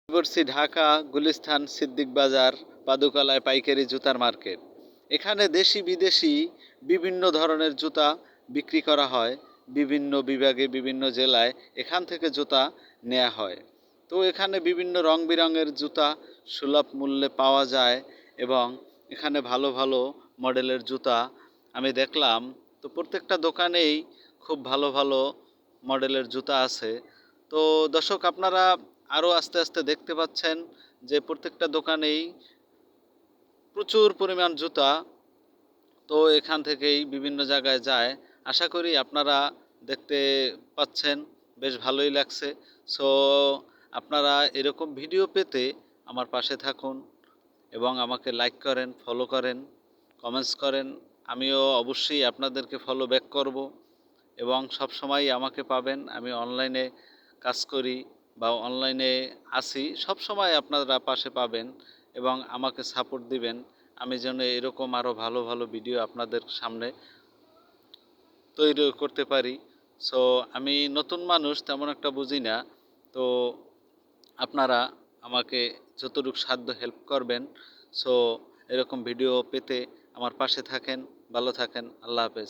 বলছি ঢাকা গুলিস্তান সিদ্দিক বাজার পাদুকালায় পাইকারি জুতার মার্কেট। এখানে দেশি বিদেশি বিভিন্ন ধরনের জুতা বিক্রি করা হয়। বিভিন্ন বিভাগে বিভিন্ন জেলায় এখান থেকে জুতা নেওয়া হয়। তো এখানে বিভিন্ন রং বেরঙের জুতা সুলভ মূল্যে পাওয়া যায় এবং এখানে ভালো ভালো মডেলের জুতা আমি দেখলাম। তো প্রত্যেকটা দোকানেই খুব ভালো ভালো মডেলের জুতা আছে। তো দর্শক, আপনারা আরও আস্তে আস্তে দেখতে পাচ্ছেন যে প্রত্যেকটা দোকানেই প্রচুর পরিমাণ জুতা তো এখান থেকেই বিভিন্ন জায়গায় যায়। আশা করি আপনারা দেখতে পাচ্ছেন, বেশ ভালোই লাগছে। সো আপনারা এরকম ভিডিও পেতে আমার পাশে থাকুন এবং আমাকে লাইক করেন, ফলো করেন, কমেন্টস করেন। আমিও অবশ্যই আপনাদেরকে ফলো ব্যাক করব এবং সব সময় আমাকে পাবেন। আমি অনলাইনে কাজ করি বা অনলাইনে আসি, সব সময় আপনারা পাশে পাবেন এবং আমাকে সাপোর্ট দিবেন। আমি যেন এরকম আরও ভালো ভালো ভিডিও আপনাদের সামনে তৈরি করতে পারি। সো আমি নতুন মানুষ, তেমন একটা বুঝি না। তো আপনারা আমাকে যতটুকু সাধ্য হেল্প করবেন। সো এরকম ভিডিও পেতে আমার পাশে থাকেন। ভালো থাকেন। আল্লাহ হাফেজ।